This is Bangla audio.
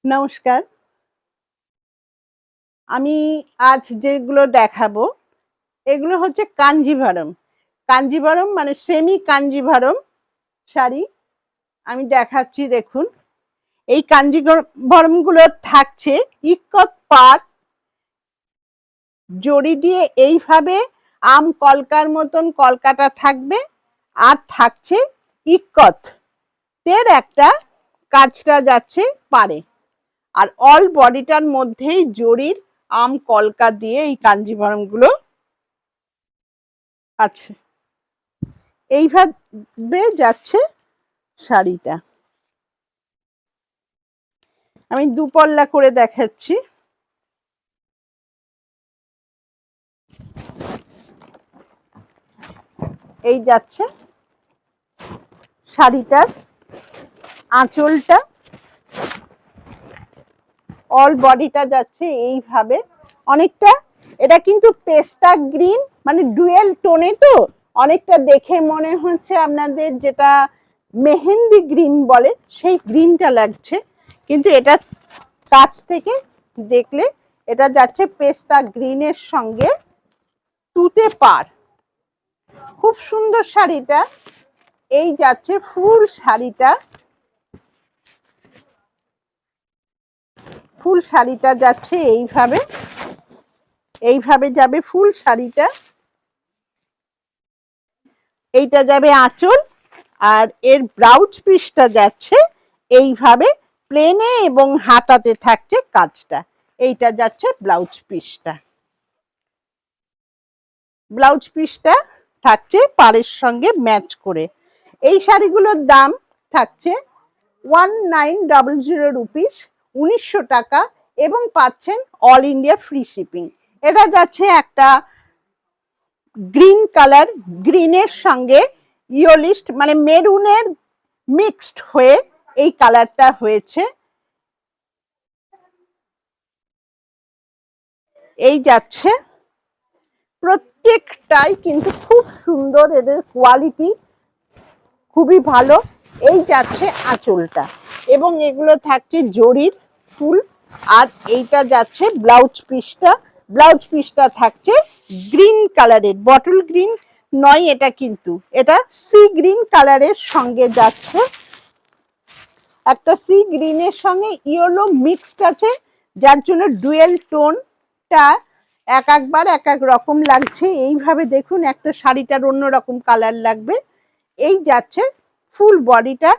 নমস্কার। আমি আজ যেগুলো দেখাবো এগুলো হচ্ছে কাঞ্জিভারম। কাঞ্জিভারম মানে সেমি কাঞ্জিভারম শাড়ি আমি দেখাচ্ছি দেখুন। এই কাঞ্জিভারমগুলো থাকছে ইক্কত পাট জড়ি দিয়ে এইভাবে আম কলকার মতন কলকাটা থাকবে আর থাকছে ইক্কত এর একটা কাজটা যাচ্ছে পাড়ে আর অল বডিটার মধ্যেই জরির আম কলকা দিয়ে এই কাঞ্জিভারম গুলো আছে। এইভাবে যাচ্ছে শাড়িটা। আমি দুপল্লা করে দেখাচ্ছি। এই যাচ্ছে শাড়িটার আঁচলটা, অল বডিটা যাচ্ছে এইভাবে। অনেকটা এটা কিন্তু পেস্টা গ্রিন মানে ডুয়েল টোনে, তো অনেকটা দেখে মনে হচ্ছে আপনাদের যেটা মেহেন্দি গ্রিন বলে সেই গ্রিনটা লাগছে, কিন্তু এটা কাছ থেকে দেখলে এটা যাচ্ছে পেস্টা গ্রিনের সঙ্গে তুতে পাড়। খুব সুন্দর শাড়িটা। এই যাচ্ছে ফুল শাড়িটা, ফুল শাড়িটা যাচ্ছে এইভাবে, এইভাবে যাবে ফুল শাড়িটা। এইটা যাবে আঁচল আর এর ব্লাউজ পিসটা যাচ্ছে এইভাবে প্লেনে এবং হাতাতে থাকছে কাজটা। এইটা যাচ্ছে ব্লাউজ পিসটা। ব্লাউজ পিসটা থাকছে পাড়ের সঙ্গে ম্যাচ করে। এই শাড়িগুলোর দাম থাকছে 1900 রুপিস, 1900 টাকা, এবং পাচ্ছেন অল ইন্ডিয়া ফ্রি শিপিং। এটা যাচ্ছে একটা গ্রিন কালার, গ্রিনের সঙ্গে ইয়োলিস্ট মানে মেরুনের মিক্সড হয়ে এই কালারটা হয়েছে। এই যাচ্ছে প্রত্যেকটাই কিন্তু খুব সুন্দর, এদের কোয়ালিটি খুবই ভালো। এই যাচ্ছে আঁচলটা এবং এগুলো থাকছে জরির ফুল। আর এইটা যাচ্ছে ব্লাউজ পিসটা। ব্লাউজ পিসটা থাকছে গ্রিন কালারের, বটল গ্রিন নয় এটা, কিন্তু এটা সি গ্রিন কালারের সঙ্গে যাচ্ছে। একটা সি গ্রিনের সঙ্গে ইয়েলো মিক্সড আছে, যার জন্য ডুয়েল টোনটা এক একবার এক এক রকম লাগছে। এইভাবে দেখুন একটা শাড়িটার অন্য রকম কালার লাগবে। এই যাচ্ছে ফুল বডিটা